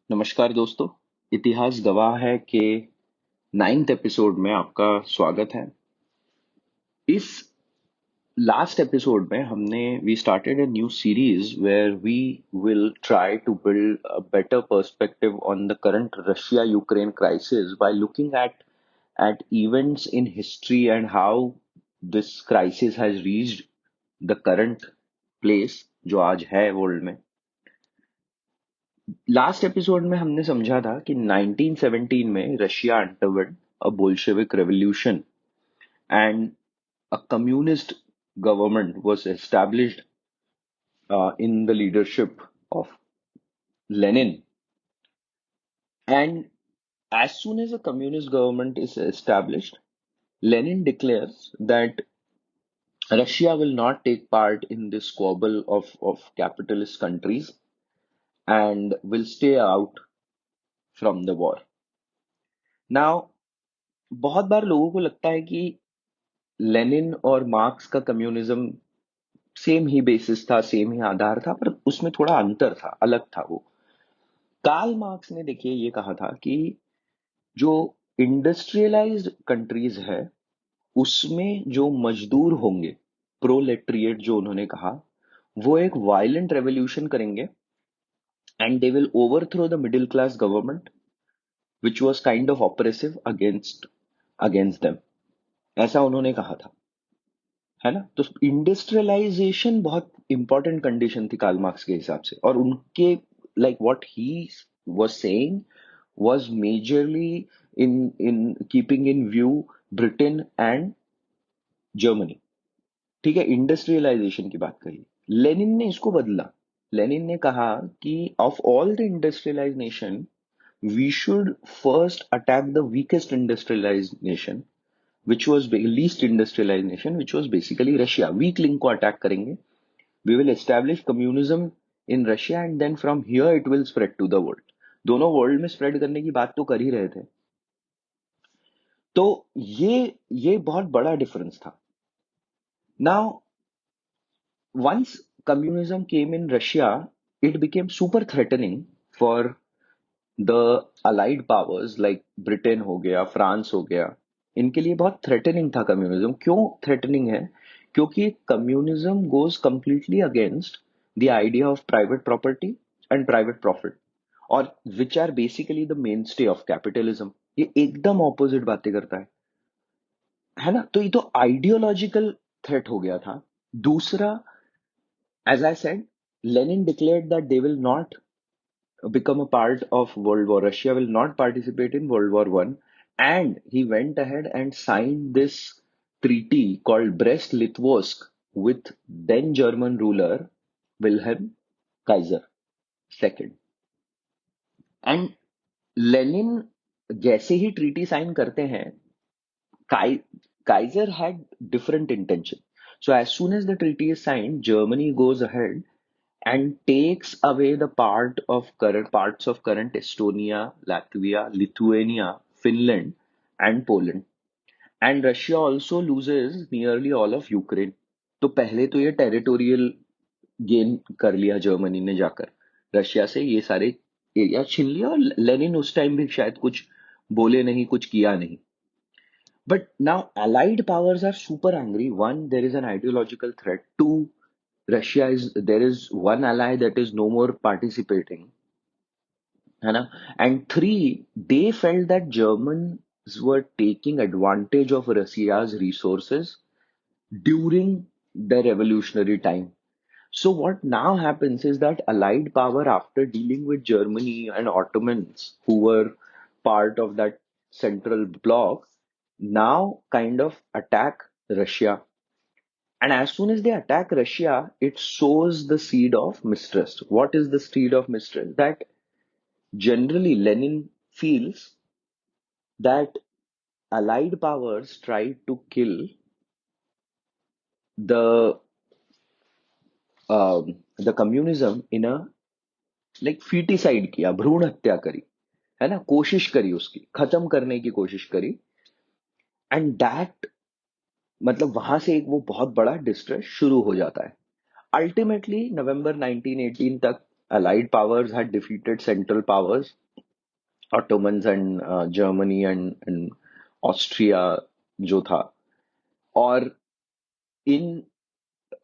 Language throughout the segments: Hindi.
नमस्कार दोस्तों। इतिहास गवाह है कि 9th एपिसोड में आपका स्वागत है। इस लास्ट एपिसोड में हमने we started a new series where we will try to build a better perspective on the current Russia Ukraine crisis by looking at events in history and how this crisis has reached the current place जो आज है वर्ल्ड में। लास्ट एपिसोड में हमने समझा था कि 1917 में Russia underwent a Bolshevik revolution and a communist government was established in the leadership of Lenin and as soon as a communist government is established, Lenin declares that Russia will not take part in this squabble of capitalist countries and will stay out from the war. Now, बहुत बार लोगों को लगता है कि लेनिन और मार्क्स का कम्युनिज्म सेम ही बेसिस था, सेम ही आधार था, पर उसमें थोड़ा अंतर था, अलग था वो। कार्ल मार्क्स ने देखिए ये कहा था कि जो इंडस्ट्रियलाइज्ड कंट्रीज है उसमें जो मजदूर होंगे, प्रोलेटरिएट जो उन्होंने कहा, वो एक वायलेंट रेवोल्यूशन करेंगे and they will overthrow the middle class government which was kind of oppressive against against them. ऐसा उन्होंने कहा था, है ना। तो इंडस्ट्रियलाइजेशन बहुत इंपॉर्टेंट कंडीशन थी कार्ल मार्क्स के हिसाब से, और उनके like what he was saying was majorly in in keeping in view Britain and Germany. ठीक है, इंडस्ट्रियलाइजेशन की बात कही। लेनिन ने इसको बदला। लेनिन ने कहा कि of all the industrialised nation we should first attack the weakest industrialised nation which was least industrialized nation, which was basically Russia. Weak link को अटैक करेंगे। We will establish communism in Russia and then from here it will spread to the world. दोनों वर्ल्ड में स्प्रेड करने की बात तो कर ही रहे थे। तो ये बहुत बड़ा डिफरेंस था। Now once communism came in Russia, it became super threatening for the allied powers like Britain हो गया, फ्रांस हो गया। इनके लिए बहुत थ्रेटनिंग था कम्युनिज्म। क्यों थ्रेटनिंग है? क्योंकि communism goes completely against the idea of private property and private profit, और which are basically the mainstay of capitalism. ये एकदम ऑपोजिट बातें करता है ना। तो ये तो आइडियोलॉजिकल थ्रेट हो गया था। दूसरा, as I said, Lenin declared that they will not become a part of World War. Russia will not participate in World War One, and he went ahead and signed this treaty called Brest-Litovsk with then German ruler Wilhelm Kaiser II. And Lenin जैसे ही ट्रीटी साइन करते हैं, Kaiser had different intention. So as soon as the treaty is signed, Germany goes ahead and takes away the parts of current Estonia, Latvia, Lithuania, Finland, and Poland. And Russia also loses nearly all of Ukraine. तो पहले तो ये टेरिटोरियल गेन कर लिया जर्मनी ने जाकर, रशिया से ये सारे एरिया छीन लिया। और लेनिन उस टाइम भी शायद कुछ बोले नहीं, कुछ किया नहीं। But now allied powers are super angry. One, there is an ideological threat. Two, there is one ally that is no more participating, है ना? And three, they felt that Germans were taking advantage of Russia's resources during the revolutionary time. So what now happens is that Allied power, after dealing with Germany and Ottomans, who were part of that central bloc, now kind of attack Russia. And as soon as they attack Russia, it sows the seed of mistrust. What is the seed of mistrust? That generally Lenin feels that Allied powers tried to kill the the communism in a like foeticide किया, भ्रूण हत्या करी, है ना, कोशिश करी, उसकी खत्म करने की कोशिश करी। एंड दैट मतलब वहां से एक वो बहुत बड़ा डिस्ट्रेस शुरू हो जाता है। अल्टीमेटली नवंबर 1918 तक Allied powers had defeated Central powers, Ottomans and Germany and Austria जो था, और in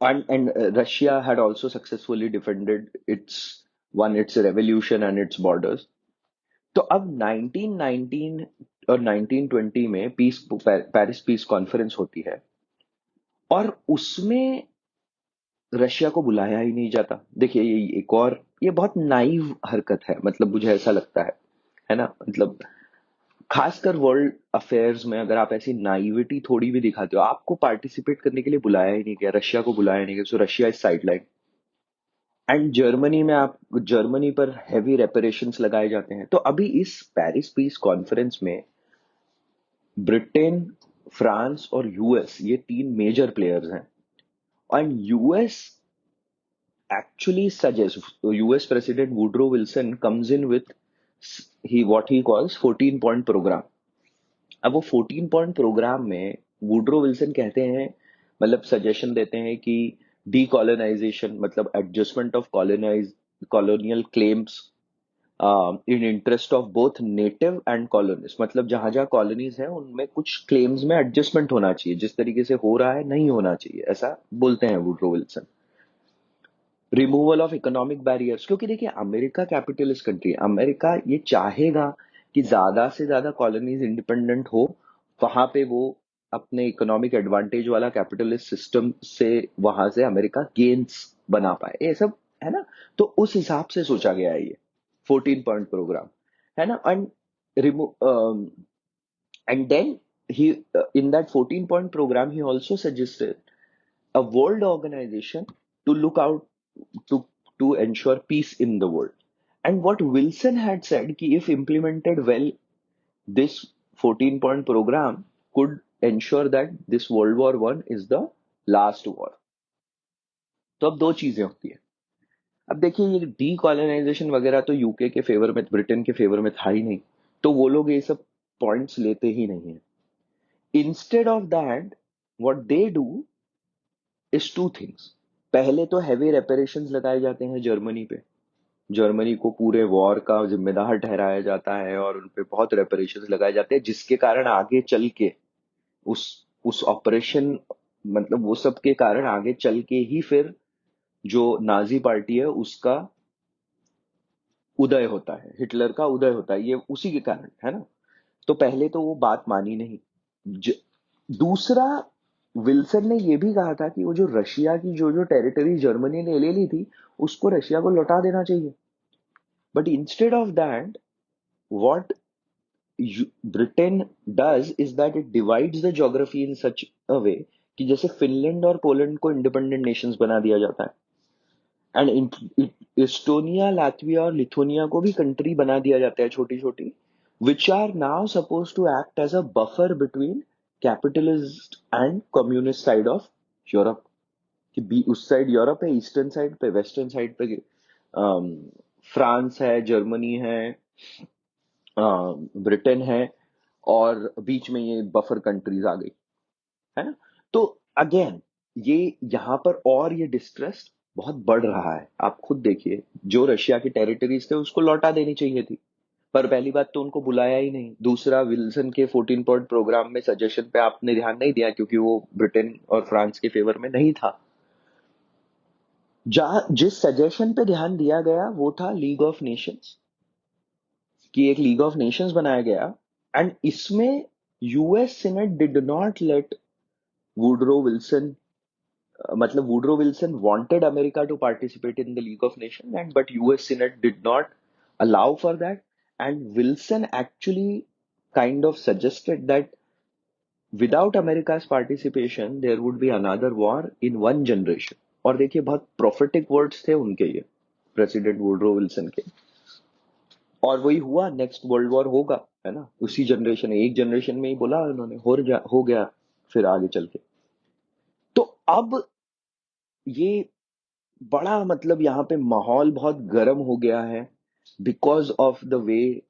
and Russia had also successfully defended its revolution and its borders. तो अब 1919 और 1920 में पेरिस पीस कॉन्फ्रेंस होती है, और उसमें रशिया को बुलाया ही नहीं जाता। देखिए ये एक और, ये बहुत नाइव हरकत है, मतलब मुझे ऐसा लगता है ना, मतलब खासकर वर्ल्ड अफेयर्स में अगर आप ऐसी नाइविटी थोड़ी भी दिखाते हो, आपको पार्टिसिपेट करने के लिए बुलाया ही नहीं गया, रशिया को बुलाया नहीं गया, सो Russia is sideline. And Germany में आप, जर्मनी पर हैवी रेपरेशंस लगाए जाते हैं। तो अभी इस पेरिस पीस कॉन्फ्रेंस में ब्रिटेन, फ्रांस और यूएस, ये तीन मेजर प्लेयर्स हैं। And US actually suggests, US President Woodrow Wilson comes in with he what he calls 14 point program। अब वो 14 पॉइंट प्रोग्राम में वुड्रो विल्सन कहते हैं, मतलब सजेशन देते हैं कि डीकॉलोनाइजेशन, मतलब adjustment of colonial claims in interest of both native and colonies, मतलब जहां जहां कॉलोनीज हैं उनमें कुछ क्लेम्स में एडजस्टमेंट होना चाहिए, जिस तरीके से हो रहा है नहीं होना चाहिए, ऐसा बोलते हैं Woodrow Wilson. Removal of economic barriers, क्योंकि देखिए अमेरिका कैपिटलिस्ट कंट्री, अमेरिका ये चाहेगा कि ज्यादा से ज्यादा कॉलोनीज इंडिपेंडेंट हो, वहां पे वो अपने इकोनॉमिक एडवांटेज वाला कैपिटलिस्ट सिस्टम से वहां से अमेरिका गेन्स बना पाए, ये सब है ना। तो उस हिसाब से सोचा गया है ये 14 पॉइंट प्रोग्राम, है ना। And remove and then he in that 14 point program he also suggested a world organization to look out to to ensure peace in the world. And what Wilson had said कि if implemented well, this 14 point program could ensure that this World War One is the last war। तो अब दो चीजें होती है। अब देखिए ये डीकॉलोनाइजेशन वगैरह तो यूके के फेवर में, ब्रिटेन के फेवर में था ही नहीं, तो वो लोग ये सब पॉइंट्स लेते ही नहीं है। Instead of that what they do is two things. पहले तो हैवी रेपरेशंस लगाए जाते हैं जर्मनी पे, जर्मनी को पूरे वॉर का जिम्मेदार ठहराया जाता है और उन पे बहुत रेपरेशंस लगाए जाते हैं, जिसके कारण आगे चल के उस उस ऑपरेशन, मतलब वो सब के कारण आगे चल के ही फिर जो नाजी पार्टी है उसका उदय होता है, हिटलर का उदय होता है, ये उसी के कारण है ना। तो पहले तो वो बात मानी नहीं। ज, दूसरा, विल्सन ने ये भी कहा था कि वो जो रशिया की जो जो टेरिटरी जर्मनी ने ले ली थी उसको रशिया को लौटा देना चाहिए। But instead of that what Britain does is that it divides the geography in such a way कि जैसे फिनलैंड और पोलैंड को इंडिपेंडेंट नेशंस बना दिया जाता है, एंड इस्टोनिया, लातविया और लिथुनिया को भी कंट्री बना दिया जाता है छोटी छोटी, which are now suppose to act as a buffer between capitalist and communist side of Europe. कि उस साइड यूरोप है, ईस्टर्न साइड पे, वेस्टर्न साइड पे फ्रांस है, जर्मनी है, ब्रिटेन है, और बीच में ये बफर कंट्रीज आ गई, है ना। तो अगेन ये यहाँ पर और ये डिस्ट्रेस बहुत बढ़ रहा है। आप खुद देखिए, जो रशिया की टेरिटरीज थे उसको लौटा देनी चाहिए थी, पर पहली बात तो उनको बुलाया ही नहीं। दूसरा, विल्सन के 14 पॉइंट प्रोग्राम में सजेशन पे आपने ध्यान नहीं दिया क्योंकि वो ब्रिटेन और फ्रांस के फेवर में नहीं था। जहां जिस सजेशन पे ध्यान दिया गया वो था लीग ऑफ नेशंस, कि एक लीग ऑफ नेशंस बनाया गया, एंड इसमें US Senate did not let Woodrow Wilson, मतलब Woodrow Wilson wanted America to participate in the League of Nations, and but US Senate did not allow for that, and Wilson actually kind of suggested that without America's participation there would be another war in one generation। और देखिए बहुत prophetic words थे उनके ये, प्रेसिडेंट वुड्रो विल्सन के, और वही हुआ, नेक्स्ट वर्ल्ड वॉर होगा, है ना, उसी जनरेशन, एक जनरेशन में ही बोला उन्होंने, हो गया फिर आगे चल के। तो अब ये बड़ा, मतलब यहाँ पे माहौल बहुत गर्म हो गया है because of the way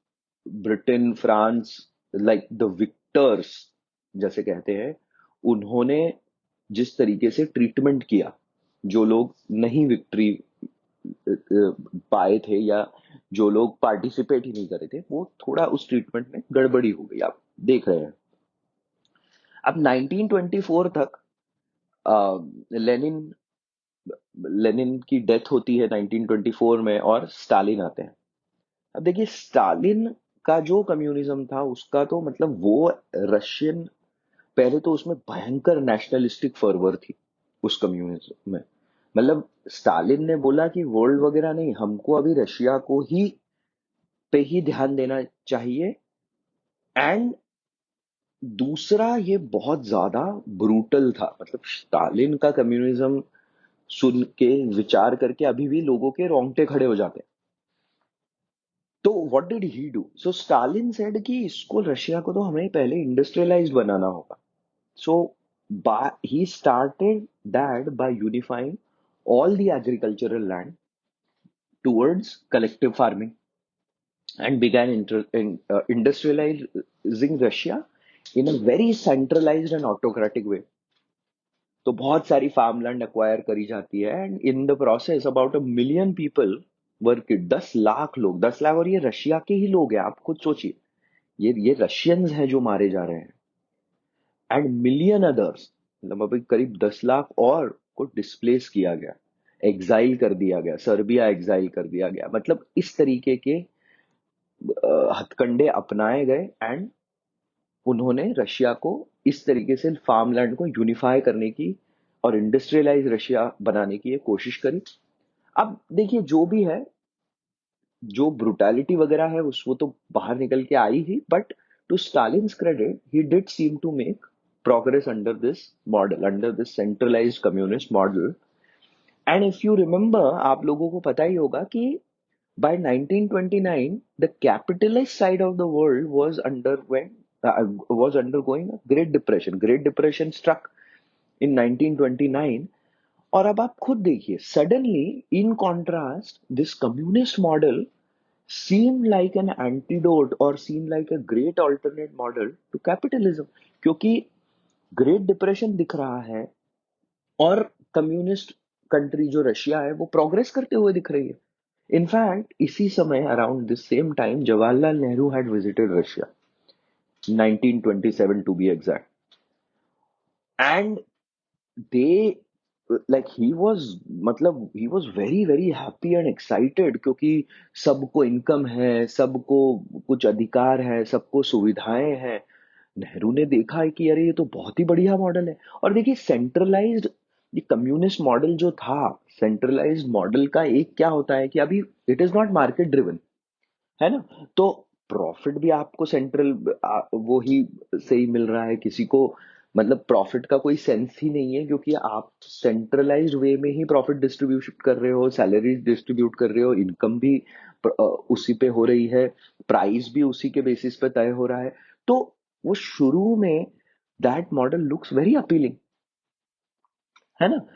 Britain, France, like the Victus जैसे कहते हैं, उन्होंने जिस तरीके से ट्रीटमेंट किया जो लोग नहीं विक्ट्री पाए थे, या जो लोग पार्टिसिपेट ही नहीं करे थे, वो थोड़ा उस ट्रीटमेंट में गड़बड़ी हो गई, आप देख रहे हैं। अब 1924 तक लेनिन लेनिन की डेथ होती है 1924 में, और स्टालिन आते हैं। अब देखिए, स्टालिन का जो कम्युनिज्म था उसका तो मतलब वो रशियन, पहले तो उसमें भयंकर नेशनलिस्टिक फर्वर थी उस कम्युनिज्म में। मतलब स्टालिन ने बोला कि वर्ल्ड वगैरह नहीं, हमको अभी रशिया को ही पे ही ध्यान देना चाहिए। एंड दूसरा, ये बहुत ज्यादा ब्रूटल था। मतलब स्टालिन का कम्युनिज्म सुन के, विचार करके अभी भी लोगों के रोंगटे खड़े हो जाते हैं। तो what did he do? So Stalin said कि इसको, रशिया को तो हमें पहले इंडस्ट्रियलाइज्ड बनाना होगा। So he started that by unifying all the agricultural land towards collective farming, and began industrializing Russia in a very centralized and autocratic way. तो बहुत सारी फार्मलैंड अक्वायर करी जाती है, and in the process about 1 million people वर, 10 लाख लोग, 10 लाख, और ये रशिया के ही लोग हैं, आप खुद सोचिए। ये रशियंस हैं जो मारे जा रहे हैं, एंड मिलियन अदर्स, मतलब अभी करीब 10 लाख और को डिस्प्लेस किया गया, एग्जाइल कर दिया गया, सर्बिया एग्जाइल कर दिया गया। मतलब इस तरीके के हथकंडे अपनाए गए, एंड उन्होंने रशिया को इस तरीके से फार्मलैंड को यूनिफाई करने की और इंडस्ट्रियलाइज रशिया बनाने की ये कोशिश करी। अब देखिए, जो भी है, जो ब्रुटैलिटी वगैरह है उस वो तो बाहर निकल के आई ही, but to Stalin's credit, he did seem to make progress under this model, under this centralized communist model. And if you remember, आप लोगों को पता ही होगा कि by 1929 the capitalist side of the world was undergoing a great depression struck in 1929. और अब आप खुद देखिए, suddenly in contrast this communist model seemed like an antidote or seemed like a great alternate model to capitalism, क्योंकि ग्रेट डिप्रेशन दिख रहा है, और कम्युनिस्ट कंट्री जो रशिया है वो प्रोग्रेस करते हुए दिख रही है। इनफैक्ट इसी समय, around this same time, Jawaharlal Nehru had visited Russia, 1927 to be exact, and they, like he was, मतलब he was very very happy and excited, क्योंकि सबको इनकम है, सबको कुछ अधिकार है, सबको सुविधाएं हैं। नेहरू ने देखा है कि अरे ये तो बहुत ही बढ़िया मॉडल है। और देखिए, सेंट्रलाइज्ड, ये कम्युनिस्ट मॉडल जो था, सेंट्रलाइज्ड मॉडल का एक क्या होता है कि अभी it is not market driven, है ना। तो प्रॉफिट भी आपको सेंट्रल वो ही से ही मिल रहा है किसी को। मतलब प्रॉफिट का कोई सेंस ही नहीं है, क्योंकि आप सेंट्रलाइज्ड वे में ही प्रॉफिट डिस्ट्रीब्यूशन कर रहे हो, सैलरीज डिस्ट्रीब्यूट कर रहे हो, इनकम भी उसी पे हो रही है, प्राइस भी उसी के बेसिस पे तय हो रहा है। तो वो शुरू में that model looks very appealing, है ना।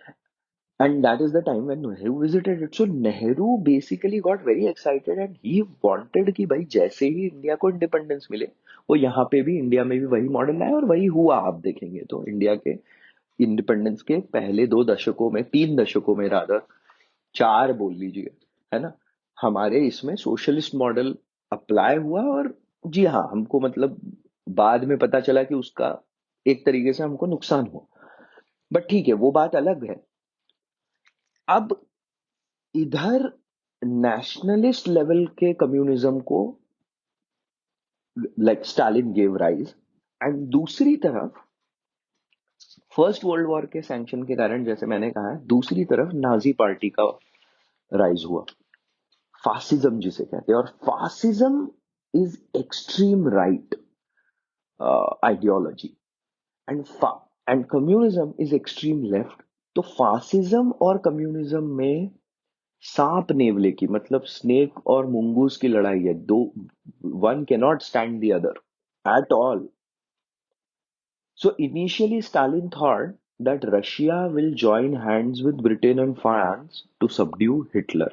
And that is the time when Nehru visited it. So Nehru basically got very excited, and he wanted कि भाई जैसे ही इंडिया को इंडिपेंडेंस मिले, वो यहाँ पे भी, इंडिया में भी वही मॉडल आए, और वही हुआ। आप देखेंगे तो इंडिया के इंडिपेंडेंस के पहले 2 दशकों में, 3 दशकों में, रादर 4 बोल लीजिए, है ना, हमारे इसमें सोशलिस्ट मॉडल अप्लाई हुआ। और जी हाँ, हमको मतलब बाद में पता चला कि उसका एक तरीके से हमको नुकसान हुआ, बट ठीक है, वो बात अलग है। अब इधर नेशनलिस्ट लेवल के कम्युनिज्म को, like Stalin gave rise, and दूसरी तरफ फर्स्ट वर्ल्ड वॉर के सैंक्शन के कारण, जैसे मैंने कहा है, दूसरी तरफ नाजी पार्टी का राइज हुआ, फासिज्म जिसे कहते हैं। और fascism is extreme right ideology, and and communism is extreme left. तो फासिज्म और कम्युनिज्म में सांप नेवले की, मतलब स्नेक और मुंगूस की लड़ाई है। दो, one can not stand the other at all. So initially Stalin thought that Russia will join hands with Britain and France to subdue Hitler,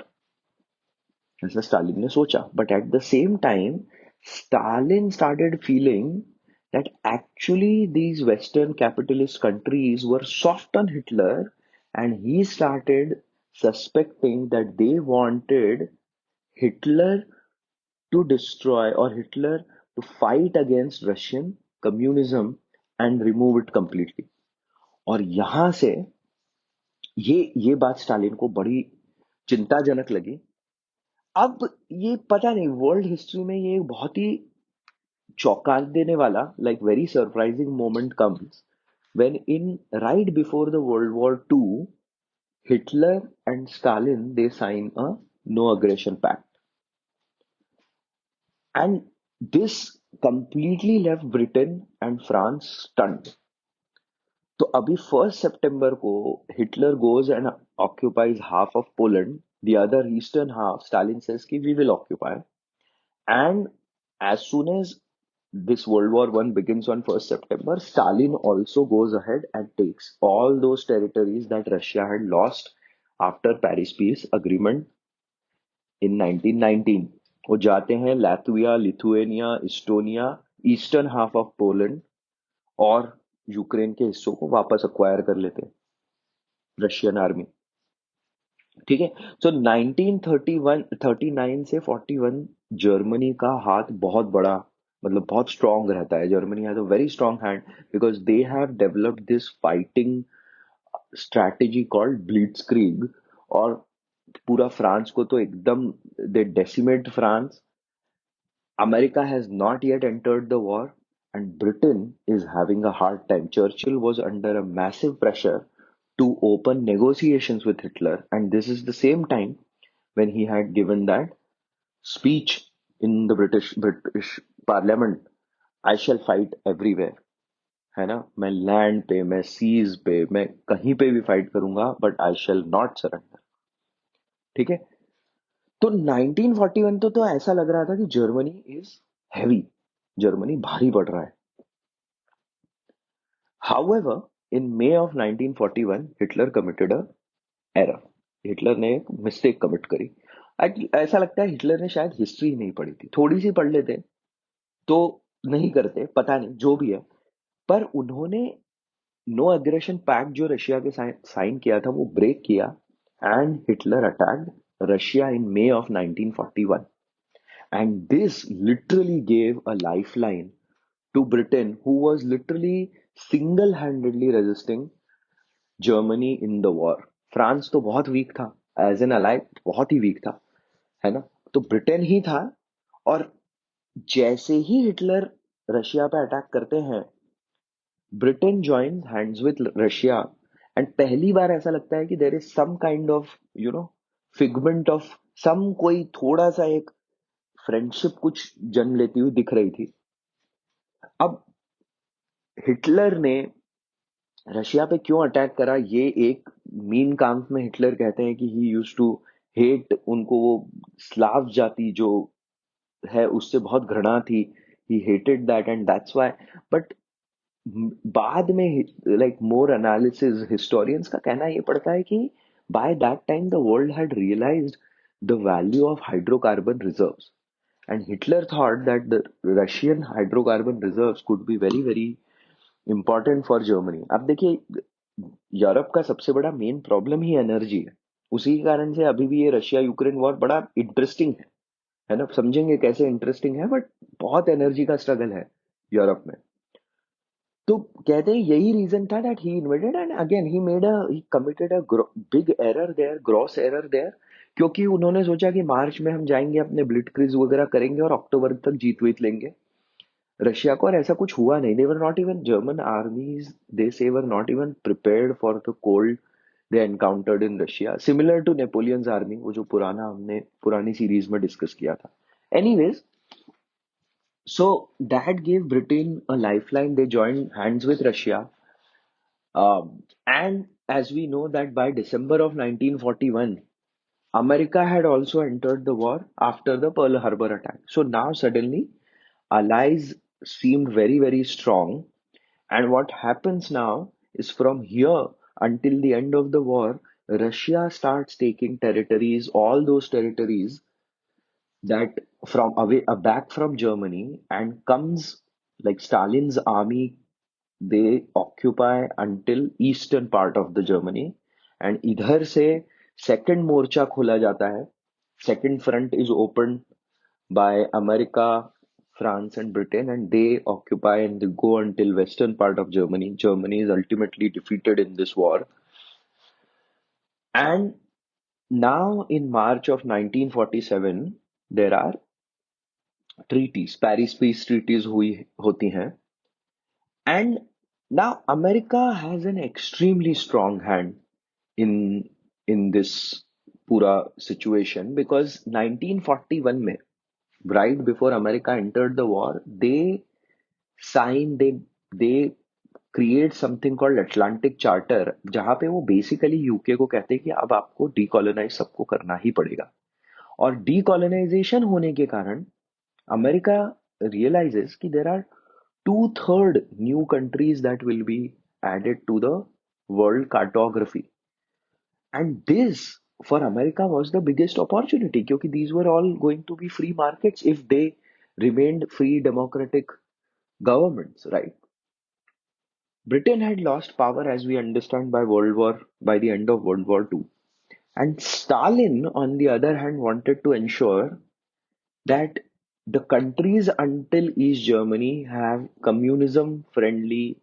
ऐसा स्टालिन ने सोचा। But at the same time, Stalin started feeling that actually these Western capitalist countries were soft on Hitler, and he started suspecting that they wanted Hitler to destroy, or Hitler to fight against Russian communism and remove it completely. और यहां से ये बात स्टालिन को बड़ी चिंताजनक लगी। अब ये पता नहीं, वर्ल्ड हिस्ट्री में ये बहुत ही चौंका देने वाला, like very surprising moment comes when in right before the World War II, Hitler and Stalin, they sign a no aggression pact, and this completely left Britain and France stunned. तो अभी 1 सितंबर को Hitler goes and occupies half of Poland, the other eastern half Stalin says कि we will occupy, and as soon as this World War One begins on 1 September, Stalin also goes ahead and takes all those territories that Russia had lost after Paris Peace Agreement in 1919. वो जाते हैं Latvia, Lithuania, Estonia, eastern half of Poland और यूक्रेन के हिस्सों को वापस अक्वायर कर लेते हैं रशियन आर्मी। ठीक है। सो 1939 से 41 जर्मनी का हाथ बहुत बड़ा, मतलब बहुत स्ट्रांग रहता है। Germany has a very strong hand because they have developed this fighting strategy called blitzkrieg. और पूरा फ्रांस को तो एकदम they decimate France. America has not yet entered the war, and Britain is having a hard time. Churchill was under a massive pressure to open negotiations with Hitler, and this is the same time when he had given that speech in the British Parliament, I shall fight everywhere. है ना, मैं लैंड पे, मैं सीज पे, मैं कहीं पे भी फाइट करूंगा, but I shall not surrender. ठीक है। तो 1941 तो ऐसा लग रहा था कि जर्मनी इज हैवी, जर्मनी भारी पड़ रहा है। However, in May of 1941, Hitler committed a error. Hitler ने एक मिस्टेक कमिट करी। ऐसा लगता है हिटलर ने शायद हिस्ट्री नहीं पढ़ी थी, थोड़ी सी पढ़ लेते तो नहीं करते, पता नहीं जो भी है। पर उन्होंने नो एग्रेशन पैक्ट जो रशिया के साइन किया था वो ब्रेक किया, and Hitler attacked Russia in may of 1941, and this literally gave a lifeline to Britain, who was literally single-handedly resisting Germany in the war. France तो बहुत वीक था, एज एन अलाइड बहुत ही वीक था, है ना। तो ब्रिटेन ही था। और जैसे ही हिटलर रशिया पे अटैक करते हैं, Britain join hands with Russia, and पहली बार ऐसा लगता है कि there is some kind of figment of some, कोई थोड़ा सा एक फ्रेंडशिप कुछ जन्म लेती हुई दिख रही थी। अब हिटलर ने रशिया पे क्यों अटैक करा, ये एक मीन काम्प में हिटलर कहते हैं कि ही यूज्ड टू हेट, उनको वो स्लाव जाति जो है उससे बहुत घृणा थी, he hated that and that's why. But बाद में लाइक मोर एनालिसिस हिस्टोरियंस का कहना ये पड़ता है कि by that time the world had realised the value of hydrocarbon reserves, and Hitler thought that the Russian hydrocarbon reserves could be very very important for Germany. अब देखिए, यूरोप का सबसे बड़ा मेन प्रॉब्लम ही एनर्जी है। उसी के कारण से अभी भी ये रशिया यूक्रेन वॉर बड़ा इंटरेस्टिंग है ना। समझेंगे कैसे इंटरेस्टिंग है, बट बहुत एनर्जी का स्ट्रगल है यूरोप में। तो कहते हैं यही रीजन था that he invaded, and again he committed a big error there, gross error there. क्योंकि उन्होंने सोचा कि मार्च में हम जाएंगे, अपने ब्लिट्जक्रीग वगैरह करेंगे और अक्टूबर तक जीत वीत लेंगे रशिया को, और ऐसा कुछ हुआ नहीं। They were not even German armies, they say were not even prepared for the cold they encountered in Russia, similar to Napoleon's army, वो जो पुराना हमने पुरानी सीरीज में डिस्कस किया था। Anyways, so that gave Britain a lifeline. They joined hands with Russia, and as we know that by December of 1941, America had also entered the war after the Pearl Harbor attack. So now suddenly, allies seemed very very strong. And what happens now is from here until the end of the war, Russia starts taking territories, all those territories that from away back from Germany, and comes like Stalin's army, they occupy until eastern part of the Germany, and idhar se second मोर्चा खोला जाता है, second front is open by America, France, and Britain, and they occupy and they go until western part of Germany. Germany is ultimately defeated in this war. And now, in March of 1947, there are treaties, Paris Peace Treaties हुई होती हैं, and now America has an extremely strong hand in this pura situation because 1941 में, right before America entered the war, they create something called Atlantic Charter, जहां पे वो बेसिकली यूके को कहते हैं कि अब आपको डीकोलोनाइज सबको करना ही पड़ेगा। और डीकोलोनाइजेशन होने के कारण अमेरिका realizes कि there are two-third new countries that will be added to the world cartography. And this for America was the biggest opportunity क्योंकि these were all going to be free markets if they remained free democratic governments, right? Britain had lost power as we understand by the end of World War II. And Stalin, on the other hand, wanted to ensure that the countries until East Germany have communism friendly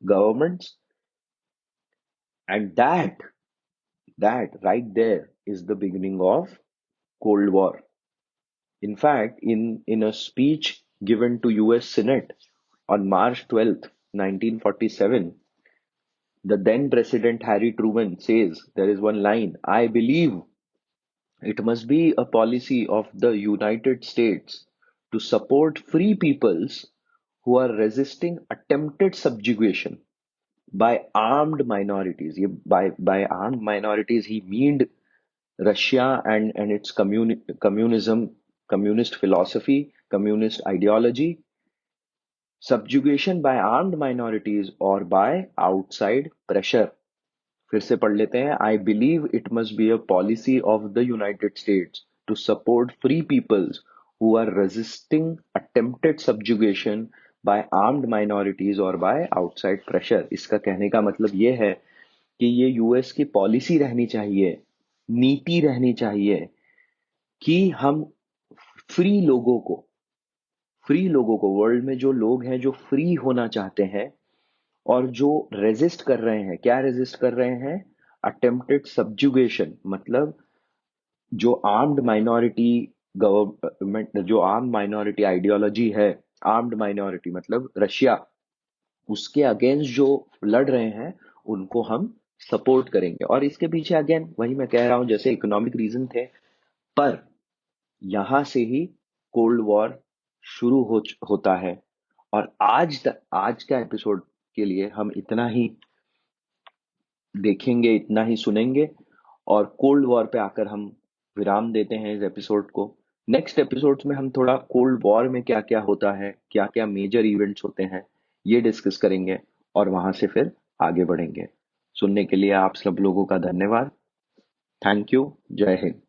governments, and that right there is the beginning of Cold War. In fact, in a speech given to US Senate on March 12th, 1947, the then President Harry Truman says there is one line: I believe it must be a policy of the United States to support free peoples who are resisting attempted subjugation by armed minorities. By armed minorities, he meant Russia and its communism, communist philosophy, communist ideology, subjugation by armed minorities or by outside pressure. फिर से पढ़ लेते हैं. I believe it must be a policy of the United States to support free peoples who are resisting attempted subjugation by armed minorities or by outside pressure. इसका कहने का मतलब ये है कि ये यूएस की पॉलिसी रहनी चाहिए, नीति रहनी चाहिए कि हम फ्री लोगों को वर्ल्ड में जो लोग हैं जो फ्री होना चाहते हैं और जो रेजिस्ट कर रहे हैं, क्या रेजिस्ट कर रहे हैं? अटेम्प्टेड सब्जुगेशन, मतलब जो आर्म्ड माइनॉरिटी गवर्नमेंट, जो आर्म्ड माइनॉरिटी आइडियोलॉजी है, आर्म्ड माइनॉरिटी मतलब रशिया, उसके अगेंस्ट जो लड़ रहे हैं उनको हम सपोर्ट करेंगे। और इसके पीछे अगेन वही मैं कह रहा हूं, जैसे इकोनॉमिक रीजन थे, पर यहां से ही कोल्ड वॉर शुरू होता है। और आज का एपिसोड के लिए हम इतना ही देखेंगे, इतना ही सुनेंगे, और कोल्ड वॉर पे आकर हम विराम देते हैं इस एपिसोड को। नेक्स्ट एपिसोड्स में हम थोड़ा कोल्ड वॉर में क्या क्या होता है, क्या क्या मेजर इवेंट्स होते हैं, ये डिस्कस करेंगे और वहां से फिर आगे बढ़ेंगे। सुनने के लिए आप सब लोगों का धन्यवाद। Thank you. जय हिंद।